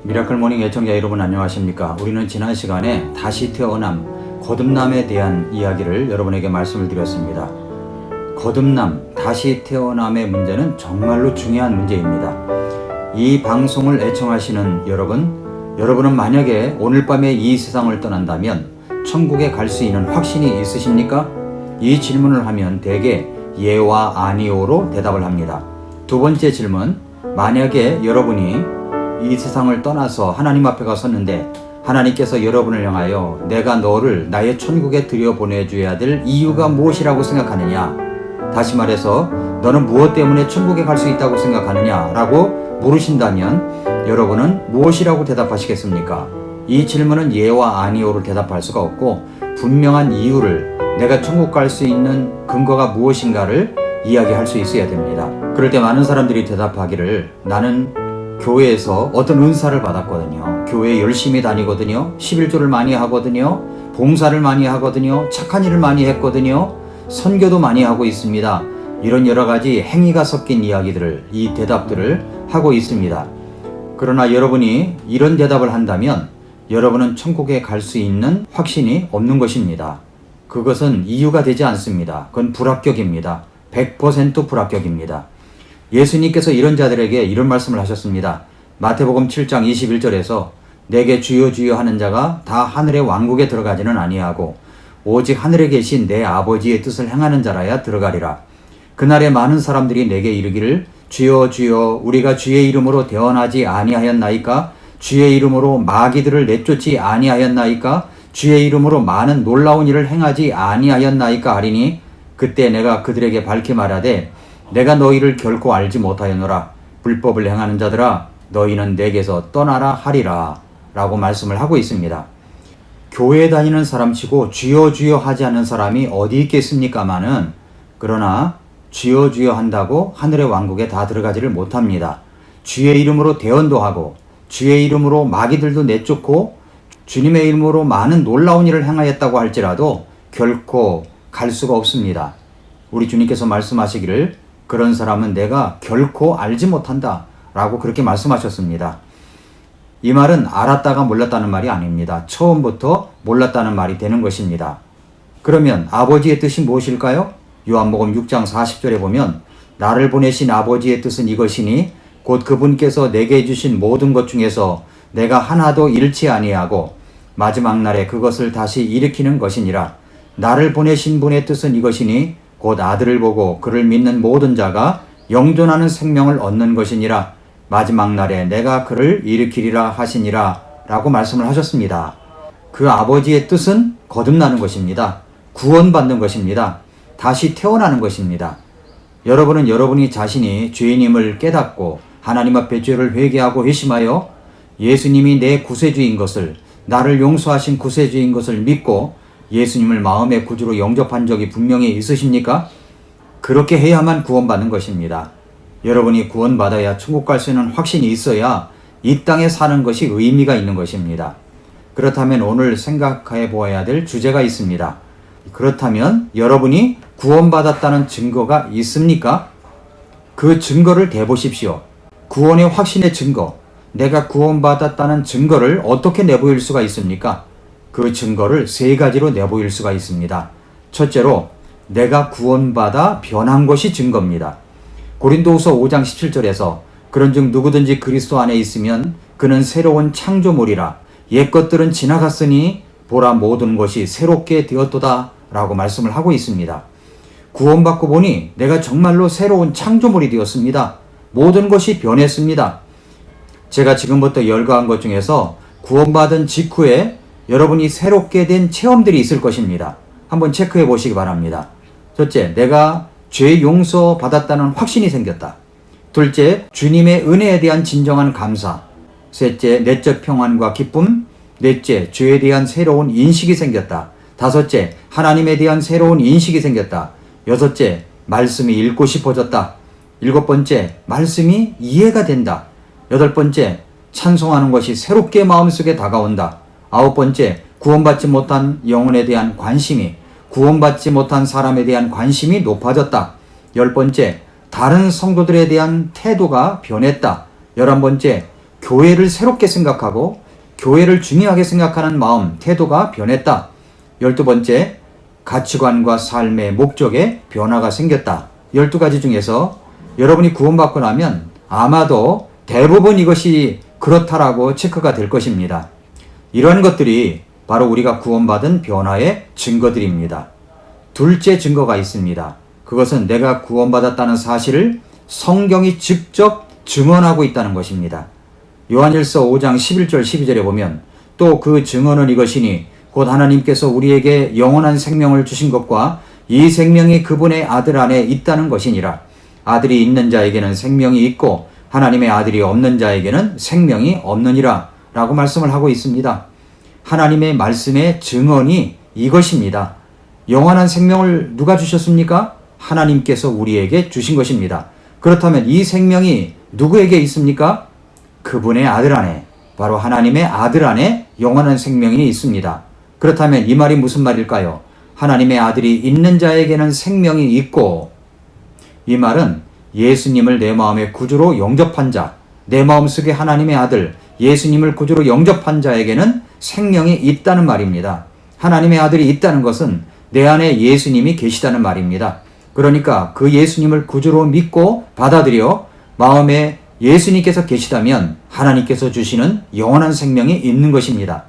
미라클 모닝 애청자 여러분 안녕하십니까? 우리는 지난 시간에 다시 태어남, 거듭남에 대한 이야기를 여러분에게 말씀을 드렸습니다. 거듭남, 다시 태어남의 문제는 정말로 중요한 문제입니다. 이 방송을 애청하시는 여러분은 만약에 오늘 밤에 이 세상을 떠난다면 천국에 갈 수 있는 확신이 있으십니까? 이 질문을 하면 대개 예와 아니오로 대답을 합니다. 두 번째 질문, 만약에 여러분이 이 세상을 떠나서 하나님 앞에 섰는데 하나님께서 여러분을 향하여 내가 너를 나의 천국에 들여보내줘야 될 이유가 무엇이라고 생각하느냐? 다시 말해서 너는 무엇 때문에 천국에 갈 수 있다고 생각하느냐? 라고 물으신다면 여러분은 무엇이라고 대답하시겠습니까? 이 질문은 예와 아니오로 대답할 수가 없고 분명한 이유를 내가 천국 갈 수 있는 근거가 무엇인가를 이야기할 수 있어야 됩니다. 그럴 때 많은 사람들이 대답하기를 나는 교회에서 어떤 은사를 받았거든요. 교회에 열심히 다니거든요. 11조를 많이 하거든요. 봉사를 많이 하거든요. 착한 일을 많이 했거든요. 선교도 많이 하고 있습니다. 이런 여러 가지 행위가 섞인 이야기들을, 이 대답들을 하고 있습니다. 그러나 여러분이 이런 대답을 한다면 여러분은 천국에 갈 수 있는 확신이 없는 것입니다. 그것은 이유가 되지 않습니다. 그건 불합격입니다. 100% 불합격입니다. 예수님께서 이런 자들에게 이런 말씀을 하셨습니다. 마태복음 7장 21절에서 내게 주여 주여 하는 자가 다 하늘의 왕국에 들어가지는 아니하고 오직 하늘에 계신 내 아버지의 뜻을 행하는 자라야 들어가리라. 그날에 많은 사람들이 내게 이르기를 주여 주여 우리가 주의 이름으로 대언하지 아니하였나이까? 주의 이름으로 마귀들을 내쫓지 아니하였나이까? 주의 이름으로 많은 놀라운 일을 행하지 아니하였나이까? 하리니 그때 내가 그들에게 밝히 말하되 내가 너희를 결코 알지 못하였노라. 불법을 행하는 자들아 너희는 내게서 떠나라 하리라 라고 말씀을 하고 있습니다. 교회 다니는 사람치고 주여 주여 하지 않는 사람이 어디 있겠습니까마는 그러나 주여 주여 한다고 하늘의 왕국에 다 들어가지를 못합니다. 주의 이름으로 대언도 하고 주의 이름으로 마귀들도 내쫓고 주님의 이름으로 많은 놀라운 일을 행하였다고 할지라도 결코 갈 수가 없습니다. 우리 주님께서 말씀하시기를 그런 사람은 내가 결코 알지 못한다 라고 그렇게 말씀하셨습니다. 이 말은 알았다가 몰랐다는 말이 아닙니다. 처음부터 몰랐다는 말이 되는 것입니다. 그러면 아버지의 뜻이 무엇일까요? 요한복음 6장 40절에 보면 나를 보내신 아버지의 뜻은 이것이니 곧 그분께서 내게 주신 모든 것 중에서 내가 하나도 잃지 아니하고 마지막 날에 그것을 다시 일으키는 것이니라. 나를 보내신 분의 뜻은 이것이니 곧 아들을 보고 그를 믿는 모든 자가 영존하는 생명을 얻는 것이니라. 마지막 날에 내가 그를 일으키리라 하시니라 라고 말씀을 하셨습니다. 그 아버지의 뜻은 거듭나는 것입니다. 구원받는 것입니다. 다시 태어나는 것입니다. 여러분은 여러분이 자신이 죄인임을 깨닫고 하나님 앞에 죄를 회개하고 회심하여 예수님이 내 구세주인 것을, 나를 용서하신 구세주인 것을 믿고 예수님을 마음의 구주로 영접한 적이 분명히 있으십니까? 그렇게 해야만 구원받는 것입니다. 여러분이 구원받아야 천국 갈 수 있는 확신이 있어야 이 땅에 사는 것이 의미가 있는 것입니다. 그렇다면 오늘 생각해 보아야 될 주제가 있습니다. 그렇다면 여러분이 구원받았다는 증거가 있습니까? 그 증거를 대보십시오. 구원의 확신의 증거, 내가 구원받았다는 증거를 어떻게 내보일 수가 있습니까? 그 증거를 세 가지로 내보일 수가 있습니다. 첫째로 내가 구원받아 변한 것이 증거입니다. 고린도후서 5장 17절에서 그런즉 누구든지 그리스도 안에 있으면 그는 새로운 창조물이라 옛 것들은 지나갔으니 보라 모든 것이 새롭게 되었도다 라고 말씀을 하고 있습니다. 구원받고 보니 내가 정말로 새로운 창조물이 되었습니다. 모든 것이 변했습니다. 제가 지금부터 열거한 것 중에서 구원받은 직후에 여러분이 새롭게 된 체험들이 있을 것입니다. 한번 체크해 보시기 바랍니다. 첫째, 내가 죄 용서 받았다는 확신이 생겼다. 둘째, 주님의 은혜에 대한 진정한 감사. 셋째, 내적 평안과 기쁨. 넷째, 죄에 대한 새로운 인식이 생겼다. 다섯째, 하나님에 대한 새로운 인식이 생겼다. 여섯째, 말씀이 읽고 싶어졌다. 일곱 번째, 말씀이 이해가 된다. 여덟 번째, 찬송하는 것이 새롭게 마음속에 다가온다. 아홉 번째, 구원받지 못한 영혼에 대한 관심이, 구원받지 못한 사람에 대한 관심이 높아졌다. 열 번째, 다른 성도들에 대한 태도가 변했다. 11번째, 교회를 새롭게 생각하고 교회를 중요하게 생각하는 마음, 태도가 변했다. 12번째, 가치관과 삶의 목적에 변화가 생겼다. 12가지 중에서 여러분이 구원받고 나면 아마도 대부분 이것이 그렇다라고 체크가 될 것입니다. 이러한 것들이 바로 우리가 구원받은 변화의 증거들입니다. 둘째 증거가 있습니다. 그것은 내가 구원받았다는 사실을 성경이 직접 증언하고 있다는 것입니다. 요한일서 5장 11절 12절에 보면 또 그 증언은 이것이니 곧 하나님께서 우리에게 영원한 생명을 주신 것과 이 생명이 그분의 아들 안에 있다는 것이니라. 아들이 있는 자에게는 생명이 있고 하나님의 아들이 없는 자에게는 생명이 없느니라 라고 말씀을 하고 있습니다. 하나님의 말씀의 증언이 이것입니다. 영원한 생명을 누가 주셨습니까? 하나님께서 우리에게 주신 것입니다. 그렇다면 이 생명이 누구에게 있습니까? 그분의 아들 안에, 바로 하나님의 아들 안에 영원한 생명이 있습니다. 그렇다면 이 말이 무슨 말일까요? 하나님의 아들이 있는 자에게는 생명이 있고, 이 말은 예수님을 내 마음의 구주로 영접한 자, 내 마음속에 하나님의 아들 예수님을 구주로 영접한 자에게는 생명이 있다는 말입니다. 하나님의 아들이 있다는 것은 내 안에 예수님이 계시다는 말입니다. 그러니까 그 예수님을 구주로 믿고 받아들여 마음에 예수님께서 계시다면 하나님께서 주시는 영원한 생명이 있는 것입니다.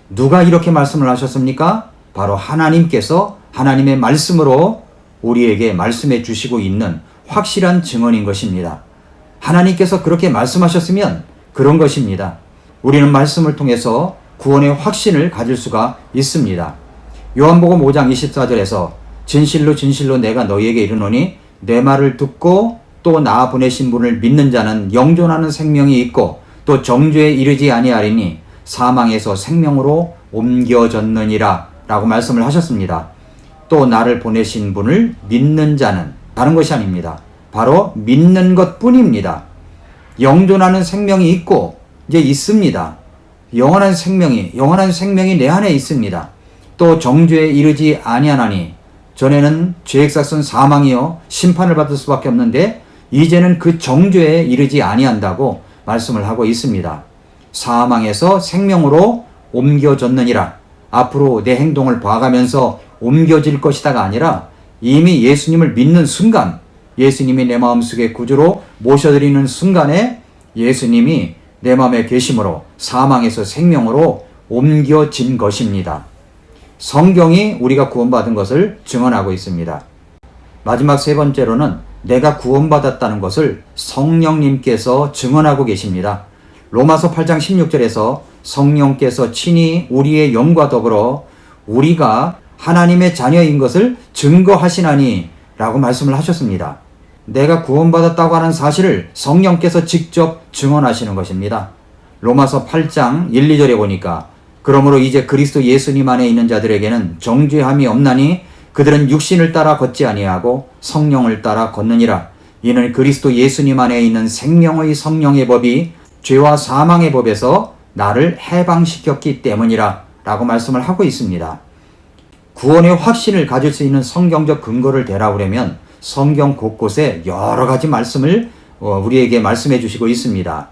누가 이렇게 말씀을 하셨습니까? 바로 하나님께서 하나님의 말씀으로 우리에게 말씀해 주시고 있는 확실한 증언인 것입니다. 하나님께서 그렇게 말씀하셨으면 그런 것입니다. 우리는 말씀을 통해서 구원의 확신을 가질 수가 있습니다. 요한복음 5장 24절에서 진실로 진실로 내가 너희에게 이르노니 내 말을 듣고 또 나 보내신 분을 믿는 자는 영존하는 생명이 있고 또 정죄에 이르지 아니하리니 사망에서 생명으로 옮겨졌느니라 라고 말씀을 하셨습니다. 또 나를 보내신 분을 믿는 자는 다른 것이 아닙니다. 바로 믿는 것 뿐입니다. 영존하는 생명이 있고 이제 있습니다. 영원한 생명이 내 안에 있습니다. 또 정죄에 이르지 아니하나니 전에는 죄액사건 사망이요 심판을 받을 수밖에 없는데 이제는 그 정죄에 이르지 아니한다고 말씀을 하고 있습니다. 사망에서 생명으로 옮겨졌느니라. 앞으로 내 행동을 봐가면서 옮겨질 것이다가 아니라 이미 예수님을 믿는 순간, 예수님이 내 마음속에 구주로 모셔드리는 순간에 예수님이 내 마음에 계심으로 사망에서 생명으로 옮겨진 것입니다. 성경이 우리가 구원받은 것을 증언하고 있습니다. 마지막 세 번째로는 내가 구원받았다는 것을 성령님께서 증언하고 계십니다. 로마서 8장 16절에서 성령께서 친히 우리의 영과 더불어 우리가 하나님의 자녀인 것을 증거하시나니 라고 말씀을 하셨습니다. 내가 구원받았다고 하는 사실을 성령께서 직접 증언하시는 것입니다. 로마서 8장 1, 2절에 보니까 그러므로 이제 그리스도 예수님 안에 있는 자들에게는 정죄함이 없나니 그들은 육신을 따라 걷지 아니하고 성령을 따라 걷느니라. 이는 그리스도 예수님 안에 있는 생명의 성령의 법이 죄와 사망의 법에서 나를 해방시켰기 때문이라 라고 말씀을 하고 있습니다. 구원의 확신을 가질 수 있는 성경적 근거를 대라오려면 성경 곳곳에 여러 가지 말씀을 우리에게 말씀해 주시고 있습니다.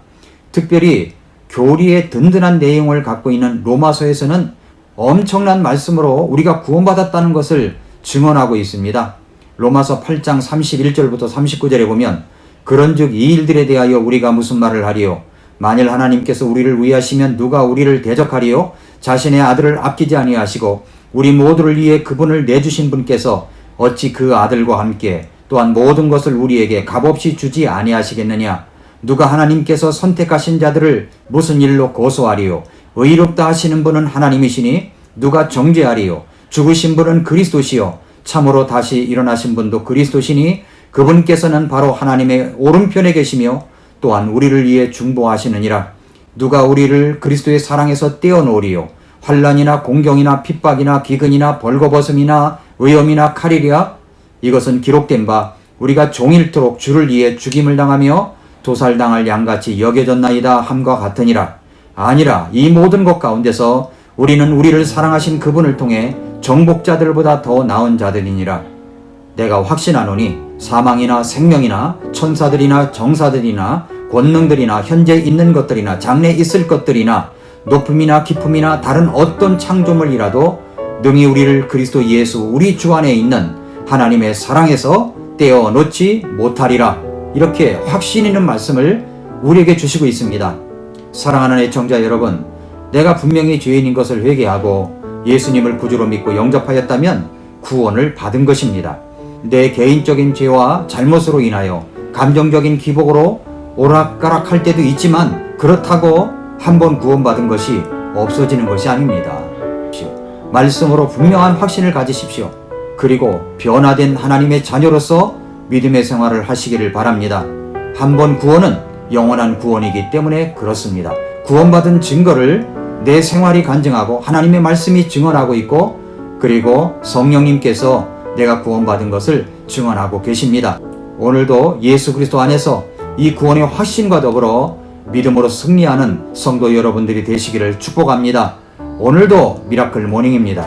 특별히 교리의 든든한 내용을 갖고 있는 로마서에서는 엄청난 말씀으로 우리가 구원받았다는 것을 증언하고 있습니다. 로마서 8장 31절부터 39절에 보면 그런즉 이 일들에 대하여 우리가 무슨 말을 하리요? 만일 하나님께서 우리를 위하시면 누가 우리를 대적하리요? 자신의 아들을 아끼지 아니하시고 우리 모두를 위해 그분을 내주신 분께서 어찌 그 아들과 함께 또한 모든 것을 우리에게 값없이 주지 아니하시겠느냐? 누가 하나님께서 선택하신 자들을 무슨 일로 고소하리요? 의롭다 하시는 분은 하나님이시니 누가 정죄하리요? 죽으신 분은 그리스도시요 참으로 다시 일어나신 분도 그리스도시니 그분께서는 바로 하나님의 오른편에 계시며 또한 우리를 위해 중보하시느니라. 누가 우리를 그리스도의 사랑에서 떼어놓으리요? 환난이나 공경이나 핍박이나 기근이나 벌거벗음이나 의염이나 칼이랴? 이것은 기록된 바 우리가 종일토록 주를 위해 죽임을 당하며 도살당할 양같이 여겨졌나이다 함과 같으니라. 아니라 이 모든 것 가운데서 우리는 우리를 사랑하신 그분을 통해 정복자들보다 더 나은 자들이니라. 내가 확신하노니 사망이나 생명이나 천사들이나 정사들이나 권능들이나 현재 있는 것들이나 장래 있을 것들이나 높음이나 깊음이나 다른 어떤 창조물이라도 능히 우리를 그리스도 예수 우리 주 안에 있는 하나님의 사랑에서 떼어 놓지 못하리라. 이렇게 확신 있는 말씀을 우리에게 주시고 있습니다. 사랑하는 애청자 여러분, 내가 분명히 죄인인 것을 회개하고 예수님을 구주로 믿고 영접하였다면 구원을 받은 것입니다. 내 개인적인 죄와 잘못으로 인하여 감정적인 기복으로 오락가락할 때도 있지만 그렇다고 한 번 구원받은 것이 없어지는 것이 아닙니다. 말씀으로 분명한 확신을 가지십시오. 그리고 변화된 하나님의 자녀로서 믿음의 생활을 하시기를 바랍니다. 한 번 구원은 영원한 구원이기 때문에 그렇습니다. 구원받은 증거를 내 생활이 간증하고 하나님의 말씀이 증언하고 있고, 그리고 성령님께서 내가 구원받은 것을 증언하고 계십니다. 오늘도 예수 그리스도 안에서 이 구원의 확신과 더불어 믿음으로 승리하는 성도 여러분들이 되시기를 축복합니다. 오늘도 미라클 모닝입니다.